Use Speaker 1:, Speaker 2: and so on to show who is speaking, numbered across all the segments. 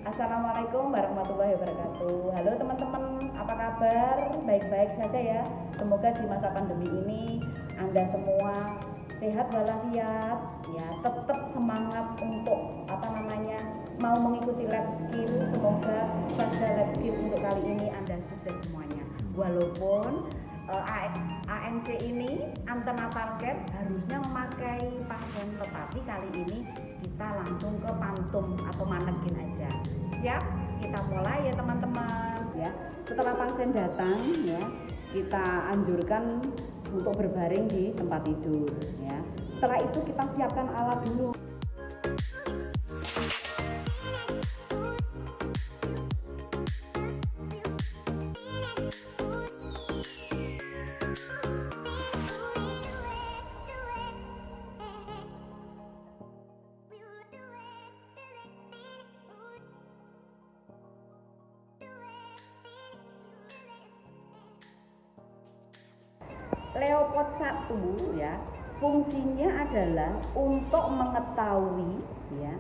Speaker 1: Assalamualaikum warahmatullahi wabarakatuh. Halo teman-teman, apa kabar? Baik-baik saja ya. Semoga di masa pandemi ini Anda semua sehat walafiat, ya, tetap semangat untuk mau mengikuti lab skill. Semoga saja lab skill untuk kali ini Anda sukses semuanya. Walaupun ANC ini antenatal care harusnya memakai pasien, tetapi kali ini kita langsung ke pantum atau manekin aja. Siap? Kita mulai ya teman-teman ya. Setelah pasien datang ya, kita anjurkan untuk berbaring di tempat tidur ya. Setelah itu kita siapkan alat dulu. Leopard 1 ya, fungsinya adalah untuk mengetahui ya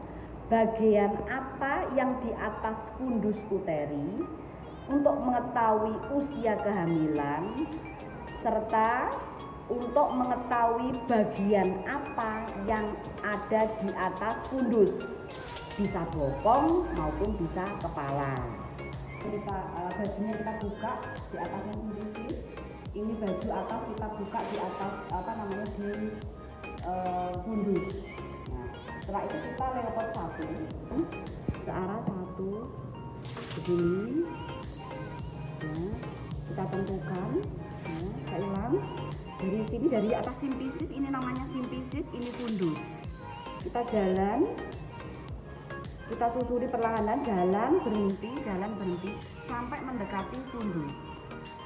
Speaker 1: bagian apa yang di atas fundus uteri, untuk mengetahui usia kehamilan, serta untuk mengetahui bagian apa yang ada di atas fundus, bisa bokong maupun bisa kepala. Bajunya kita buka, di atasnya simplisis. Ini baju atas kita buka di atas di fundus. Nah, setelah itu kita Leopard 1 searah 1 begini ya, kita tentukan ya, saya ulang dari sini, dari atas simplisis, ini namanya simplisis, ini fundus. Kita jalan, kita susuri perlahan, jalan berhenti sampai mendekati fundus.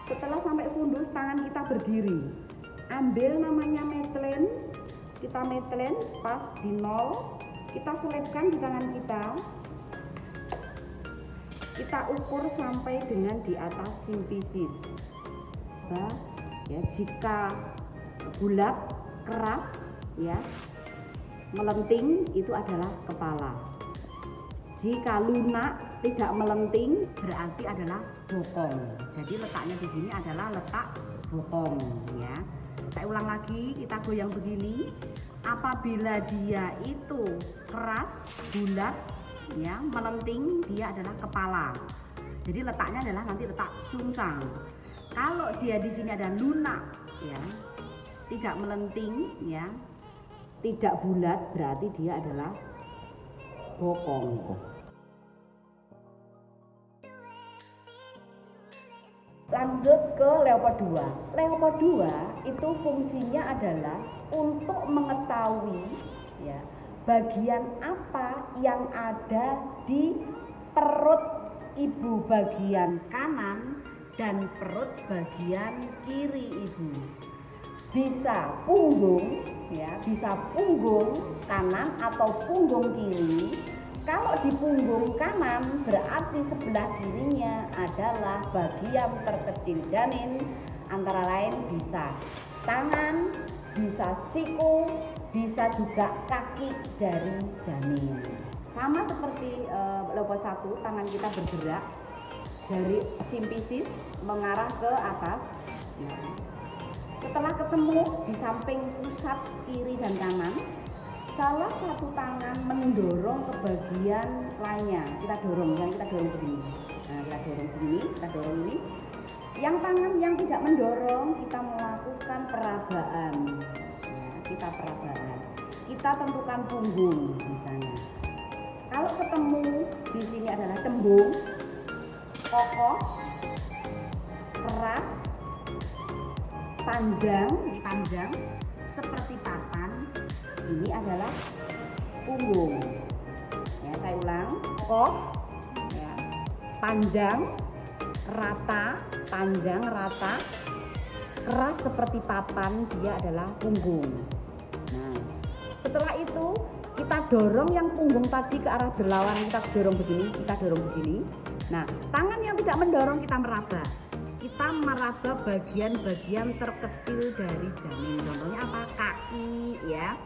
Speaker 1: Setelah sampai fundus, tangan kita berdiri, ambil namanya metlen, kita metlen pas di 0, kita selipkan di tangan kita ukur sampai dengan di atas simplisis. Nah, ya, jika bulat keras ya melenting itu adalah kepala. Jika lunak tidak melenting berarti adalah bokong. Jadi letaknya di sini adalah letak bokong ya. Saya ulang lagi, kita goyang begini. Apabila dia itu keras, bulat ya, melenting, dia adalah kepala. Jadi letaknya adalah nanti letak sungsang. Kalau dia di sini ada lunak ya, tidak melenting ya, tidak bulat, berarti dia adalah bokong. Lanjut ke Leopard 2. Leopard 2 itu fungsinya adalah untuk mengetahui ya bagian apa yang ada di perut ibu bagian kanan dan perut bagian kiri ibu. Bisa punggung ya, bisa punggung kanan atau punggung kiri. Kalau di punggung kanan berarti sebelah kirinya adalah bagian terkecil janin, antara lain bisa tangan, bisa siku, bisa juga kaki dari janin. Sama seperti Leopard 1, tangan kita bergerak dari simplisis mengarah ke atas. Nah, setelah ketemu di samping pusat kiri dan kanan, salah satu tangan mendorong ke bagian lainnya. Kita dorong, kita dorong begini. Nah, kita dorong begini, kita dorong ini. Yang tangan yang tidak mendorong, kita melakukan perabaan. Nah, kita perabaan. Kita tentukan punggung misalnya. Kalau ketemu di sini adalah cembung, kokoh, keras, panjang, ini panjang seperti papan. Ini adalah punggung. Ya, saya ulang. Kokoh, ya, panjang, rata, keras seperti papan, dia adalah punggung. Nah, setelah itu kita dorong yang punggung tadi ke arah berlawanan, kita dorong begini. Nah, tangan yang tidak mendorong kita meraba. Kita meraba bagian-bagian terkecil dari janin. Contohnya apa? Kaki ya.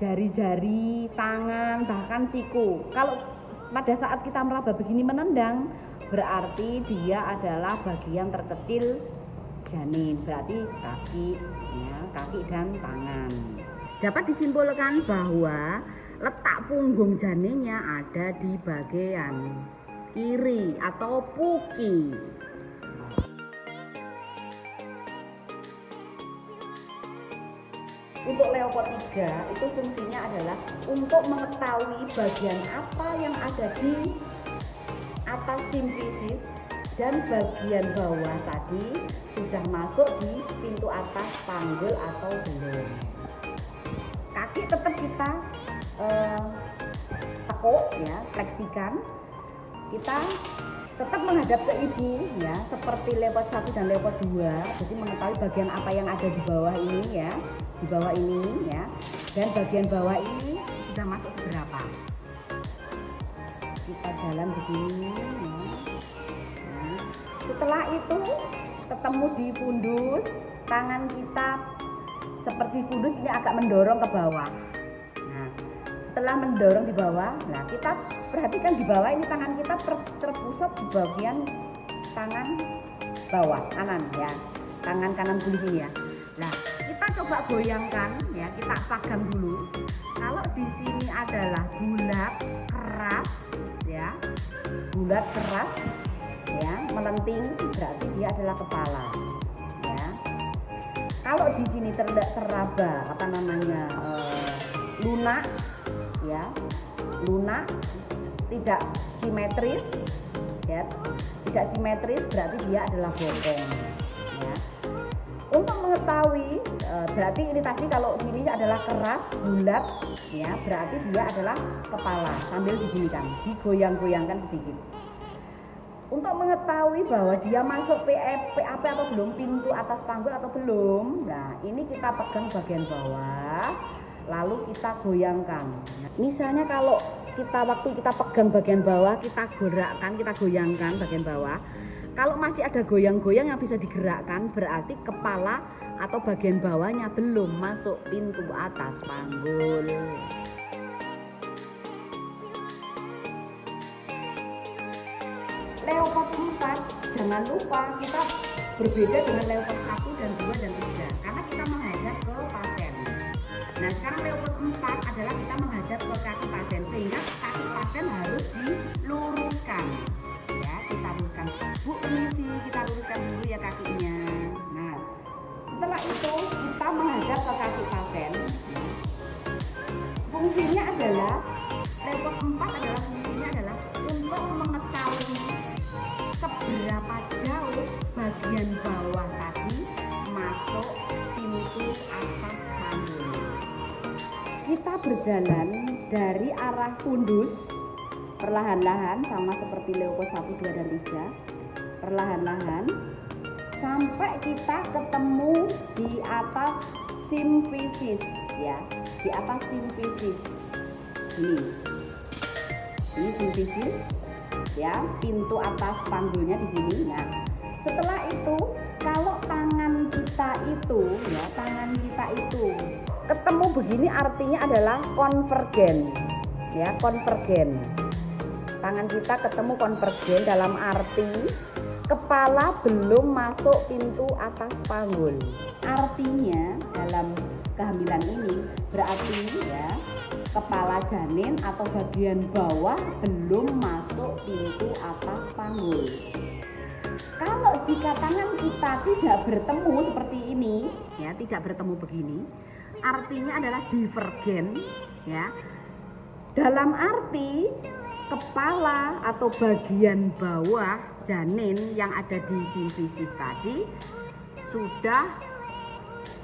Speaker 1: Jari-jari, tangan, bahkan siku. Kalau pada saat kita meraba begini menendang, berarti dia adalah bagian terkecil janin, berarti kaki, ya, kaki dan tangan. Dapat disimpulkan bahwa letak punggung janinnya ada di bagian kiri atau puki. Untuk Leopard 3 itu fungsinya adalah untuk mengetahui bagian apa yang ada di atas simfisis dan bagian bawah tadi sudah masuk di pintu atas panggul atau belum. Kaki tetap kita tekuk ya, fleksikan. Kita tetap menghadap ke ibu ya, seperti Leopard 1 dan Leopard 2. Jadi mengetahui bagian apa yang ada di bawah ini ya, di bawah ini ya, dan bagian bawah ini sudah masuk seberapa. Kita jalan begini ya. Nah, setelah itu ketemu di fundus, tangan kita seperti fundus ini agak mendorong ke bawah. Nah, setelah mendorong di bawah, nah kita perhatikan di bawah ini tangan kita terpusat di bagian tangan bawah kanan ya, tangan kanan tulis ini ya. Nah, kita coba goyangkan ya, kita pegang dulu. Kalau di sini adalah bulat keras ya, bulat keras ya, melenting, berarti dia adalah kepala ya. Kalau di sini teraba apa namanya lunak ya, lunak tidak simetris ya, tidak simetris berarti dia adalah bokong ya. Untuk mengetahui berarti ini tadi kalau ini adalah keras bulat ya, berarti dia adalah kepala, sambil diginikan, digoyang-goyangkan sedikit. Untuk mengetahui bahwa dia masuk PAP atau belum, pintu atas panggul atau belum, nah ini kita pegang bagian bawah, lalu kita goyangkan. Nah, misalnya kalau kita waktu kita pegang bagian bawah, kita gerakkan, kita goyangkan bagian bawah. Kalau masih ada goyang-goyang yang bisa digerakkan, berarti kepala atau bagian bawahnya belum masuk pintu atas panggul. Leopard 4, jangan lupa kita berbeda dengan Leopard 1 dan 2 dan 3 karena kita menghadap ke pasien. Nah, sekarang Leopard 4 adalah kita menghadap ke kaki pasien, sehingga kaki pasien harus diluruskan. Ya, kita luruskan. Bu, permisi, kita luruskan dulu ya kakinya. Nah, setelah itu kita menghadap ke kaki pasien. Fungsinya adalah Leopard 4 adalah fungsinya adalah untuk mengetahui seberapa jauh bagian bawah tadi masuk pintu atas panggul. Kita berjalan dari arah fundus perlahan-lahan, sama seperti Leopard 1, 2, dan 3, perlahan-lahan sampai kita ketemu di atas simfisis ya, di atas simfisis ini simfisis ya, pintu atas panggulnya di sini. Nah, setelah itu kalau tangan kita itu ya, tangan kita itu ketemu begini artinya adalah konvergen ya, konvergen. Tangan kita ketemu konvergen dalam arti kepala belum masuk pintu atas panggul. Artinya dalam kehamilan ini berarti ya, kepala janin atau bagian bawah belum masuk pintu atas panggul. Kalau jika tangan kita tidak bertemu seperti ini ya, tidak bertemu begini, artinya adalah divergen ya. Dalam arti kepala atau bagian bawah janin yang ada di simfisis tadi sudah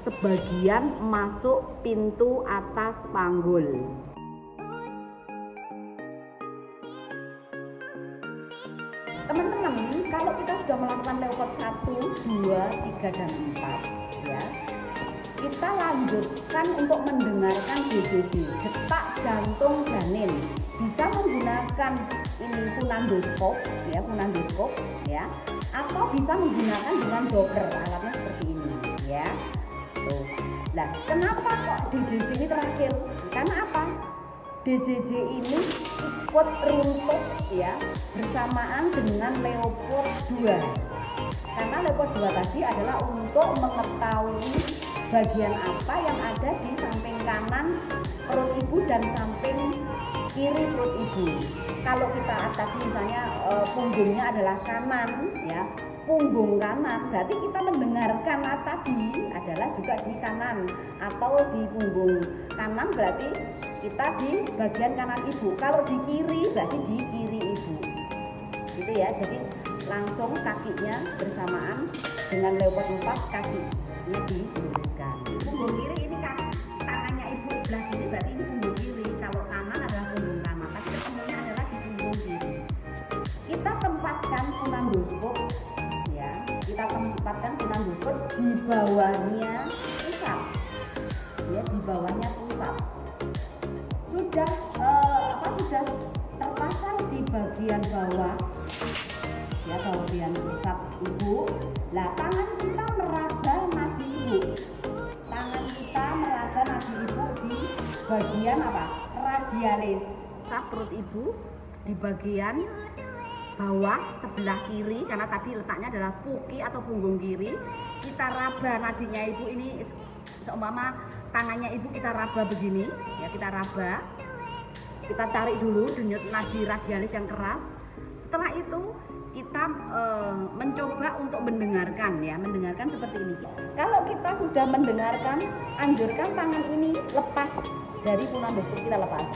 Speaker 1: sebagian masuk pintu atas panggul. Teman-teman, kalau kita sudah melakukan Leopard 1, 2, 3, dan 4 ya, kita lanjutkan untuk mendengarkan BJJ, detak jantung janin. Bisa menggunakan ini funandoskop ya, atau bisa menggunakan dengan Doppler, alatnya seperti ini ya. Tuh. Nah, kenapa kok DJJ ini terakhir? Karena apa? DJJ ini ikut runtuh ya bersamaan dengan Leopold II. Karena Leopold II tadi adalah untuk mengetahui bagian apa yang ada di samping kanan perut ibu dan samping kiri perut ibu. Kalau kita tadi misalnya punggungnya adalah kanan ya, punggung kanan, berarti kita mendengarkan tadi adalah juga di kanan atau di punggung kanan, berarti kita di bagian kanan ibu. Kalau di kiri berarti di kiri ibu. Gitu ya. Jadi langsung kakinya bersamaan dengan Leopold IV, kakinya diluruskan. Punggung kiri ini tangannya ibu sebelah kiri, berarti ini punggung kiri. Kalau kanan adalah punggung kanan. Tapi ketemunya adalah di punggung kiri. Kita tempatkan funendoskop ya. Kita tempatkan funendoskop di bawahnya pusat. Ya, di bawahnya pusat. Sudah sudah terpasang di bagian bawah ya, bagian pusat ibu. Lah tangan kita meraba nadi ibu. Tangan kita meraba nadi ibu di bagian apa? Radialis. Pusat perut ibu di bagian bawah sebelah kiri, karena tadi letaknya adalah puki atau punggung kiri. Kita raba nadinya ibu ini, seumpama tangannya ibu kita raba begini ya, kita raba, kita cari dulu denyut nadi radialis yang keras. Setelah itu kita mencoba untuk mendengarkan ya, mendengarkan seperti ini. Kalau kita sudah mendengarkan, anjurkan tangan ini lepas dari funendoskop, kita lepas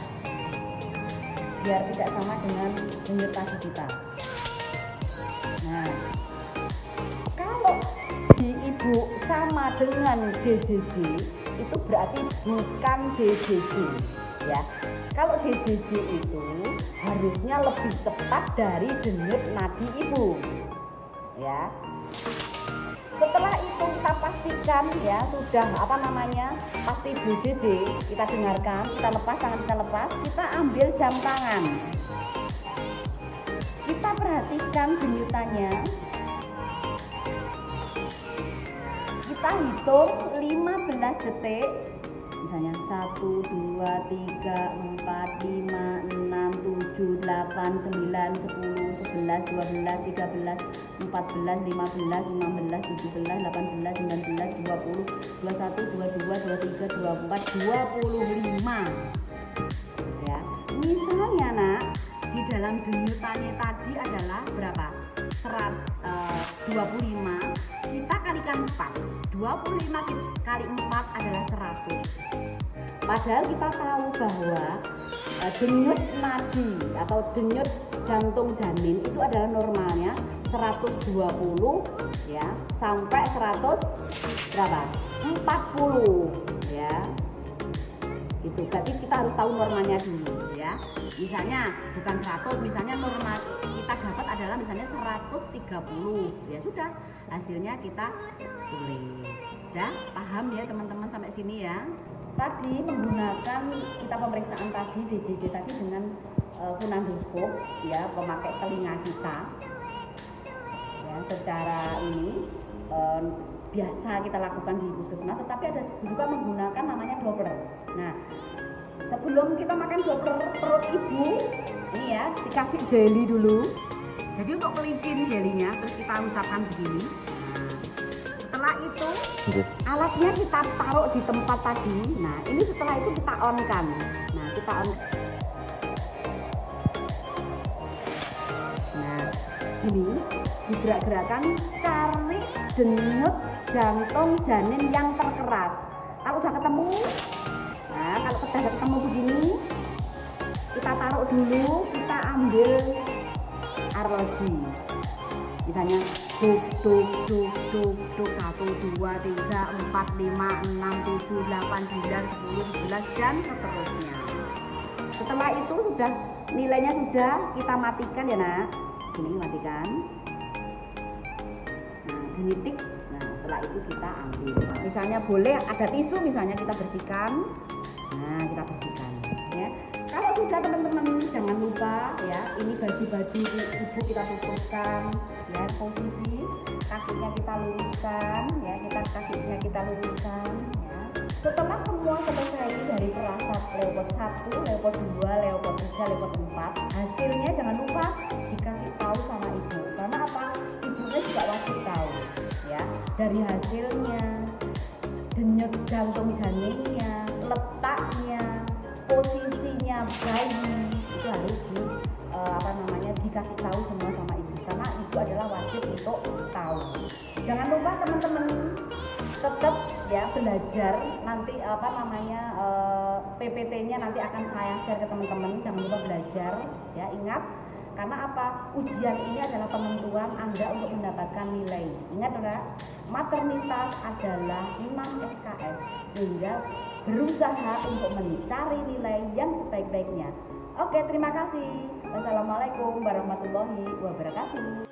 Speaker 1: biar tidak sama dengan denyut nadi kita. Nah, kalau di ibu sama dengan DJJ itu berarti bukan DJJ ya. Kalau DJJ itu harusnya lebih cepat dari denyut nadi ibu ya. Setelah itu kita pastikan ya sudah pasti DJJ, kita dengarkan, kita lepas, tangan kita lepas, kita ambil jam tangan, kita perhatikan denyutannya, kita hitung 15 detik. Misalnya 1, 2, 3, 4, 5, 6, 7, 8, 9, 10, 11, 12, 13, 14, 15, 16, 17, 18, 19, 20, 21, 22, 23, 24, 25 ya. Misalnya nak, di dalam denyutannya tadi adalah berapa? 25, kita kalikan 4. 25 kali 4 adalah 100. Padahal kita tahu bahwa denyut nadi atau denyut jantung janin itu adalah normalnya 120 ya sampai 100 berapa? 40 ya. Itu berarti kita harus tahu normalnya dulu ya. Misalnya bukan 100, misalnya normal kita dapat adalah misalnya 130. Ya sudah, hasilnya kita tulis. Sudah paham ya teman-teman sampai sini ya. Tadi menggunakan kita pemeriksaan tadi DJJ tadi dengan funendoskop ya, memakai telinga kita ya, secara ini biasa kita lakukan di puskesmas, tetapi ada juga menggunakan namanya Doppler. Nah, sebelum kita makan Doppler perut ibu ini ya, dikasih jeli dulu. Jadi untuk pelicin jelinya terus kita usapkan begini. Setelah itu alatnya kita taruh di tempat tadi. Nah ini setelah itu kita on kan. Nah kita on. Nah ini digerak-gerakan, cari denyut jantung janin yang terkeras. Kalau udah ketemu, nah kalau udah ketemu begini, kita taruh dulu, kita ambil arloji. Misalnya duk duk duk duk duk 1 2 3 4 5 6 7 8 9 10 11 dan seterusnya. Setelah itu sudah nilainya sudah kita matikan ya nak. Gini matikan. Nah bunyi tik. Nah setelah itu kita ambil. Misalnya boleh ada tisu, misalnya kita bersihkan. Nah kita bersihkan ya. Kalau sudah teman-teman jangan lupa ya, ini baju-baju ibu kita tutupkan ya, posisi kakinya kita luruskan ya, kakinya kita luruskan ya. Setelah semua selesai dari perasaan Leopard 1, Leopard 2, Leopard 3, Leopard 4, hasilnya jangan lupa dikasih tahu sama ibu. Karena apa? Ibunya juga wajib tahu ya. Dari hasilnya, denyut jantung janinnya, letaknya, posisinya bayi itu harus dikasih tahu semua sama ibu, karena ibu adalah wajib untuk tahu. Jangan lupa teman-teman tetap ya belajar, nanti PPT-nya nanti akan saya share ke teman-teman. Jangan lupa belajar ya, ingat, karena apa, ujian ini adalah penentuan Anda untuk mendapatkan nilai. Ingat ya, maternitas adalah 6 SKS, sehingga berusaha untuk mencari nilai yang sebaik-baiknya. Oke, terima kasih. Wassalamualaikum warahmatullahi wabarakatuh.